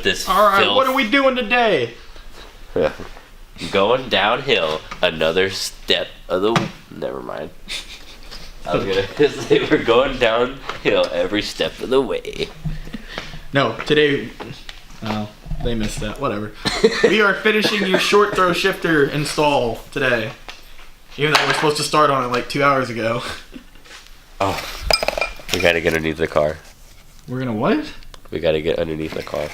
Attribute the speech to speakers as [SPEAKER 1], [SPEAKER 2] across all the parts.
[SPEAKER 1] with this.
[SPEAKER 2] Alright,
[SPEAKER 1] filth.
[SPEAKER 2] what are we doing today?
[SPEAKER 1] Going downhill. Another step of the. Never mind. I was gonna say we're going downhill every step of the way.
[SPEAKER 2] No, today. Oh, they missed that. Whatever. We are finishing your short throw shifter install today. Even though we're supposed to start on it like 2 hours ago.
[SPEAKER 1] Oh, we gotta get underneath the car.
[SPEAKER 2] We're gonna what?
[SPEAKER 1] We gotta get underneath the car.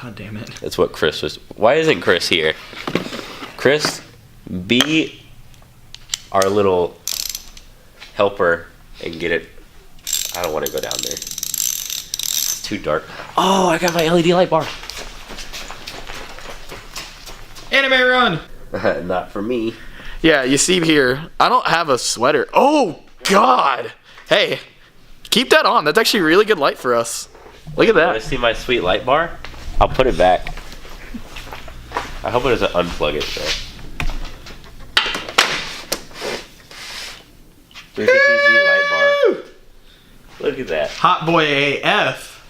[SPEAKER 2] God damn it.
[SPEAKER 1] That's what Chris was. Why isn't Chris here? Chris, be our little helper and get it. I don't want to go down there. It's too dark. Oh, I got my LED light bar.
[SPEAKER 2] Anime run!
[SPEAKER 1] Not for me.
[SPEAKER 2] Yeah, you see here, I don't have a sweater. Oh, God! Hey, keep that on. That's actually really good light for us. Look at
[SPEAKER 1] Want
[SPEAKER 2] that.
[SPEAKER 1] to see my sweet light bar? I'll put it back. I hope it doesn't unplug it though. There's a easy light bar. Look at that.
[SPEAKER 2] Hot boy AF.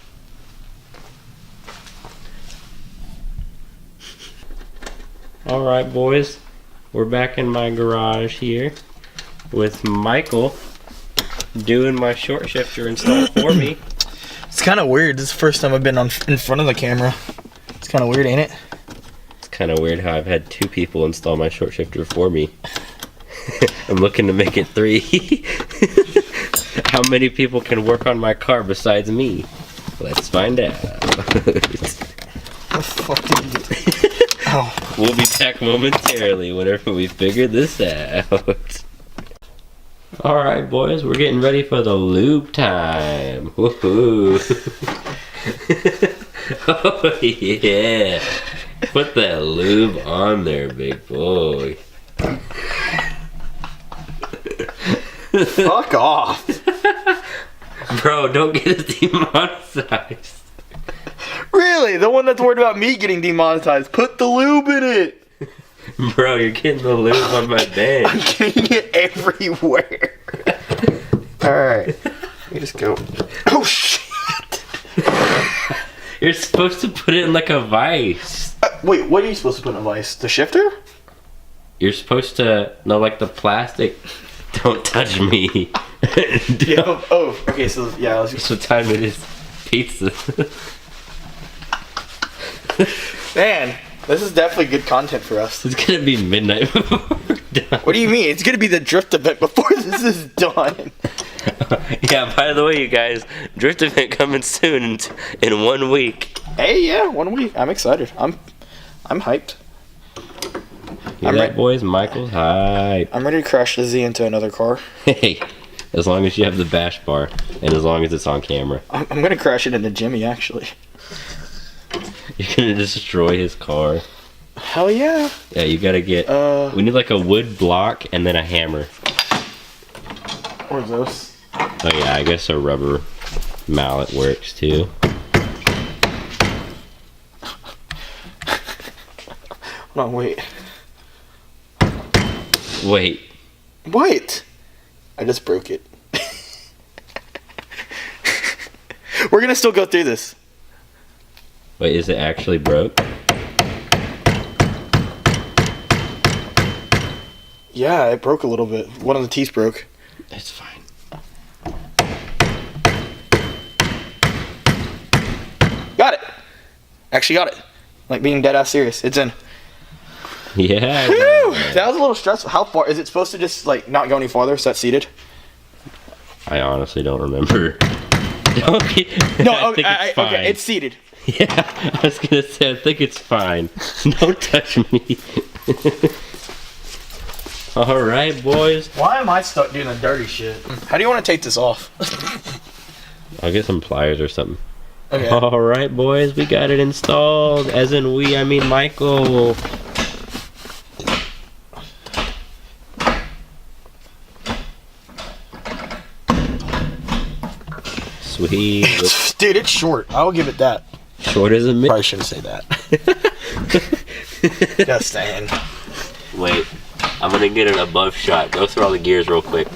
[SPEAKER 1] Alright boys, we're back in my garage here with Michael doing my short shifter install for me.
[SPEAKER 2] It's kind of weird. This is the first time I've been in front of the camera. It's kind of weird, ain't it?
[SPEAKER 1] It's kind of weird how I've had 2 people install my short shifter for me. I'm looking to make it 3. How many people can work on my car besides me? Let's find out.
[SPEAKER 2] What the fuck did you do? Oh.
[SPEAKER 1] We'll be back momentarily whenever we figure this out. Alright boys, we're getting ready for the lube time. Woohoo! Oh yeah! Put that lube on there, big boy.
[SPEAKER 2] Fuck off.
[SPEAKER 1] Bro, don't get us demonetized.
[SPEAKER 2] Really? The one that's worried about me getting demonetized. Put the lube in it.
[SPEAKER 1] Bro, you're getting the lube on my bed.
[SPEAKER 2] I'm getting it everywhere. Alright. Let me just go. Oh shit.
[SPEAKER 1] You're supposed to put it in like a vise.
[SPEAKER 2] Wait, what are you supposed to put in a vise? The shifter?
[SPEAKER 1] You're supposed to, no, like the plastic. Don't touch me.
[SPEAKER 2] Yeah. Oh, okay, so yeah, let's
[SPEAKER 1] That's what time it is. Pizza.
[SPEAKER 2] Man, this is definitely good content for us.
[SPEAKER 1] It's gonna be midnight before we're done.
[SPEAKER 2] What do you mean? It's gonna be the drift event before this is done.
[SPEAKER 1] Yeah, by the way, you guys, drift event coming soon in 1 week.
[SPEAKER 2] Hey, yeah, 1 week. I'm excited. I'm hyped.
[SPEAKER 1] Hear that, boys? Michael's hype.
[SPEAKER 2] I'm ready to crash the Z into another car.
[SPEAKER 1] Hey, as long as you have the bash bar and as long as it's on camera.
[SPEAKER 2] I'm gonna crash it into Jimmy, actually.
[SPEAKER 1] You're gonna destroy his car.
[SPEAKER 2] Hell yeah.
[SPEAKER 1] Yeah, you gotta get. We need like a wood block and then a hammer.
[SPEAKER 2] Where's those?
[SPEAKER 1] Oh yeah, I guess a rubber mallet works too.
[SPEAKER 2] Hold on, wait.
[SPEAKER 1] Wait.
[SPEAKER 2] What? I just broke it. We're gonna still go through this.
[SPEAKER 1] Wait, is it actually broke?
[SPEAKER 2] Yeah, it broke a little bit. One of the teeth broke.
[SPEAKER 1] It's fine.
[SPEAKER 2] Got it. Actually got it. Like being dead ass serious. It's in.
[SPEAKER 1] Yeah.
[SPEAKER 2] Whew, that was a little stressful. How far is it supposed to just like not go any farther? So that's seated.
[SPEAKER 1] I honestly don't remember.
[SPEAKER 2] No,
[SPEAKER 1] I think it's fine.
[SPEAKER 2] okay, it's seated.
[SPEAKER 1] Yeah, I was gonna say I think it's fine. Don't touch me. All right, boys.
[SPEAKER 2] Why am I stuck doing the dirty shit? How do you want to take this off?
[SPEAKER 1] I'll get some pliers or something.
[SPEAKER 2] Okay.
[SPEAKER 1] All right, boys, we got it installed. As in we, I mean Michael. Sweet.
[SPEAKER 2] Dude, it's short. I'll give it that.
[SPEAKER 1] Short as a minute.
[SPEAKER 2] Probably shouldn't say that. Just saying.
[SPEAKER 1] Wait, I'm gonna get an above shot. Go through all the gears real quick.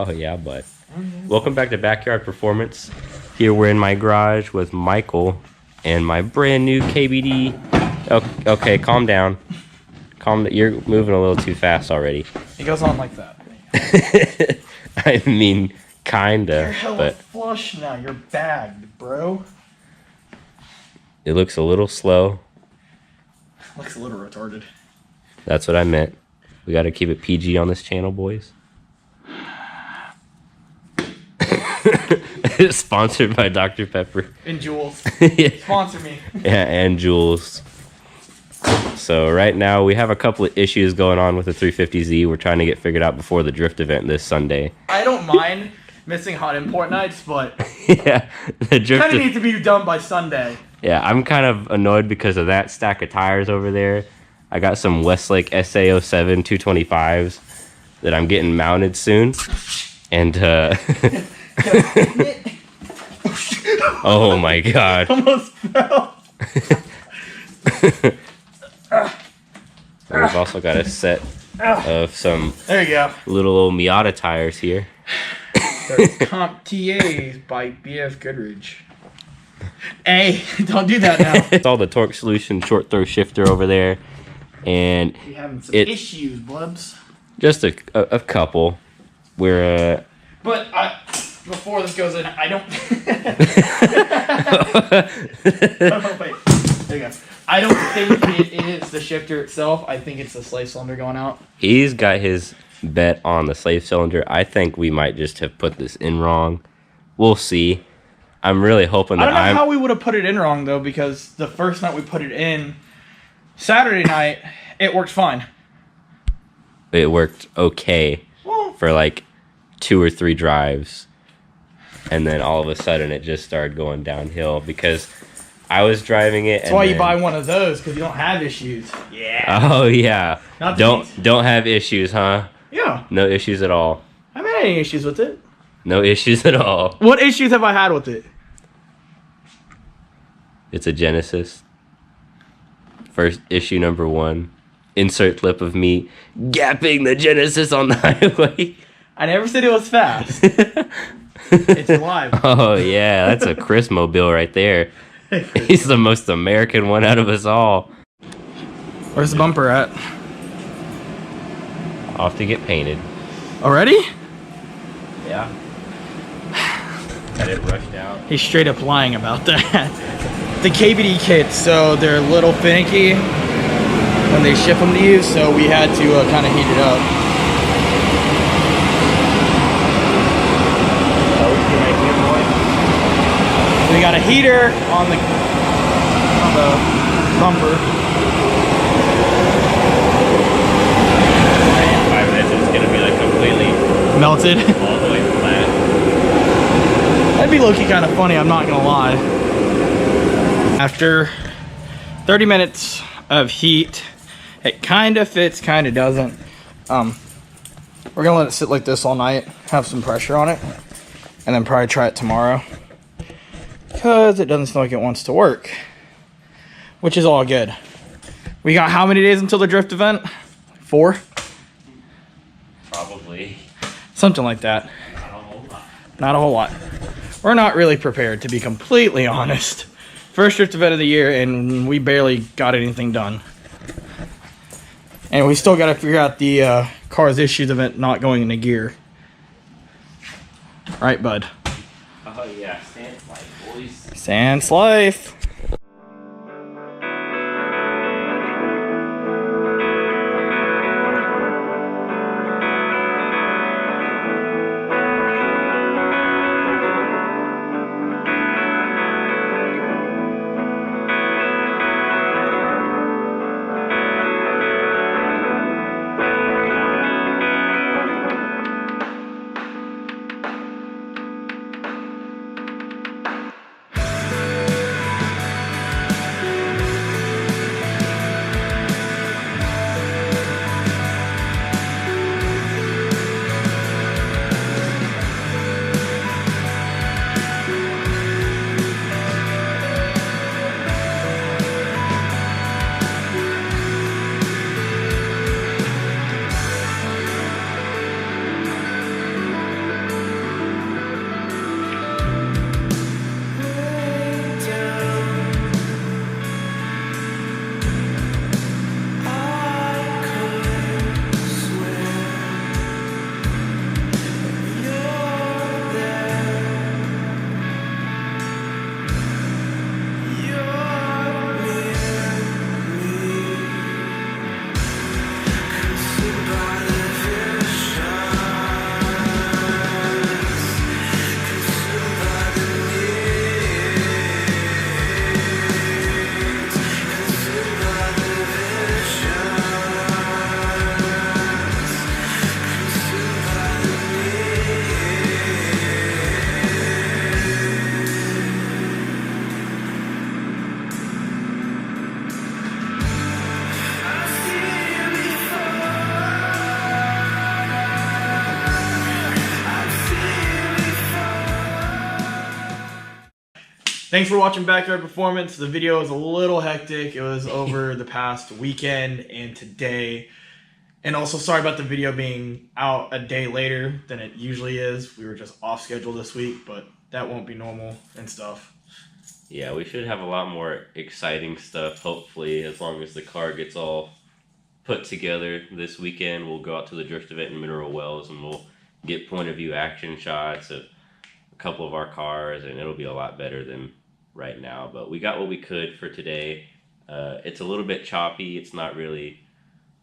[SPEAKER 1] Oh yeah, bud. Welcome back to Backyard Performance. Here we're in my garage with Michael and my brand new KBD. Okay, calm down. You're moving a little too fast already.
[SPEAKER 2] It goes on like that.
[SPEAKER 1] I mean, kinda.
[SPEAKER 2] You're hella
[SPEAKER 1] but
[SPEAKER 2] flush now. You're bagged, bro.
[SPEAKER 1] it looks a little slow.
[SPEAKER 2] Looks a little retarded.
[SPEAKER 1] That's what I meant. We got to keep it PG on this channel, boys. It's sponsored by Dr. Pepper.
[SPEAKER 2] And Jules.
[SPEAKER 1] Yeah.
[SPEAKER 2] Sponsor me.
[SPEAKER 1] Yeah, and Jules. So right now we have a couple of issues going on with the 350Z. We're trying to get figured out before the drift event this Sunday.
[SPEAKER 2] I don't mind missing hot import nights, but
[SPEAKER 1] Yeah, the drift
[SPEAKER 2] kind of needs to be done by Sunday.
[SPEAKER 1] Yeah, I'm kind of annoyed because of that stack of tires over there. I got some Westlake SA07 225s that I'm getting mounted soon. And oh my god.
[SPEAKER 2] Almost fell.
[SPEAKER 1] We've also got a set of some
[SPEAKER 2] There you go.
[SPEAKER 1] little old Miata tires here.
[SPEAKER 2] They're Comp TAs by BF Goodrich. Hey, don't do that now.
[SPEAKER 1] It's all the Torque Solution short throw shifter over there. And
[SPEAKER 2] We're having some issues, blubs.
[SPEAKER 1] just a couple. We're
[SPEAKER 2] But before this goes in, I don't. Oh, wait. There you go. I don't think it is the shifter itself. I think it's the slave cylinder going out.
[SPEAKER 1] He's got his bet on the slave cylinder. I think we might just have put this in wrong. We'll see. I'm really hoping that
[SPEAKER 2] I don't know how we would have put it in wrong though, because the first night we put it in, Saturday night, it worked fine.
[SPEAKER 1] It worked okay
[SPEAKER 2] Well,
[SPEAKER 1] for like 2 or 3 drives, and then all of a sudden it just started going downhill because I was driving it.
[SPEAKER 2] that's why you buy one of those, because you don't have issues. Yeah.
[SPEAKER 1] Oh yeah.
[SPEAKER 2] Not
[SPEAKER 1] Don't
[SPEAKER 2] these.
[SPEAKER 1] don't have issues, huh?
[SPEAKER 2] Yeah.
[SPEAKER 1] No issues at all.
[SPEAKER 2] I haven't had any issues with it.
[SPEAKER 1] No issues at all.
[SPEAKER 2] What issues have I had with it?
[SPEAKER 1] It's a Genesis. First issue number 1. Insert clip of me gapping the Genesis on the highway.
[SPEAKER 2] I never said it was fast. It's alive.
[SPEAKER 1] Oh yeah, that's a Chris mobile right there. He's the most American one out of us all.
[SPEAKER 2] Where's the bumper at?
[SPEAKER 1] Off to get painted.
[SPEAKER 2] Already?
[SPEAKER 1] Yeah. Got it rushed out.
[SPEAKER 2] He's straight up lying about that. The KBD kits, so they're a little finicky when they ship them to you, so we had to kind of heat it up. We got a heater on the bumper.
[SPEAKER 1] 5 minutes it's gonna be like completely
[SPEAKER 2] Melted.
[SPEAKER 1] all the way flat.
[SPEAKER 2] That'd be low-key kind of funny, I'm not gonna lie. After 30 minutes of heat, it kind of fits, kind of doesn't. We're gonna let it sit like this all night, have some pressure on it, and then probably try it tomorrow. Because it doesn't seem like it wants to work, which is all good. We got how many days until the drift event? 4?
[SPEAKER 1] Probably.
[SPEAKER 2] Something like that.
[SPEAKER 1] Not a whole lot.
[SPEAKER 2] Not a whole lot. We're not really prepared, to be completely honest. First drift event of the year, and we barely got anything done. And we still got to figure out the car's issues of it not going into gear. Right, bud?
[SPEAKER 1] Oh yeah, Stan's life, boys.
[SPEAKER 2] Sans life. Thanks for watching Backyard Performance. The video was a little hectic. It was over the past weekend and today. And also sorry about the video being out a day later than it usually is. We were just off schedule this week, but that won't be normal and stuff.
[SPEAKER 1] Yeah, we should have a lot more exciting stuff, hopefully, as long as the car gets all put together this weekend. We'll go out to the drift event in Mineral Wells and we'll get point of view action shots of a couple of our cars, and it'll be a lot better than right now. But we got what we could for today. It's a little bit choppy. It's not really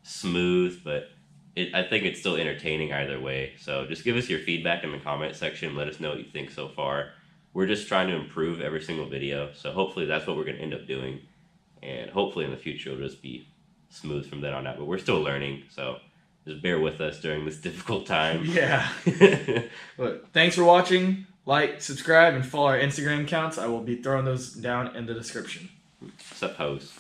[SPEAKER 1] smooth, but I think it's still entertaining either way. So just give us your feedback in the comment section. Let us know what you think so far. We're just trying to improve every single video, so hopefully that's what we're going to end up doing, and hopefully in the future it'll just be smooth from then on out. But we're still learning, so just bear with us during this difficult time.
[SPEAKER 2] Yeah. But thanks for watching. Like, subscribe, and follow our Instagram accounts. I will be throwing those down in the description.
[SPEAKER 1] Suppose.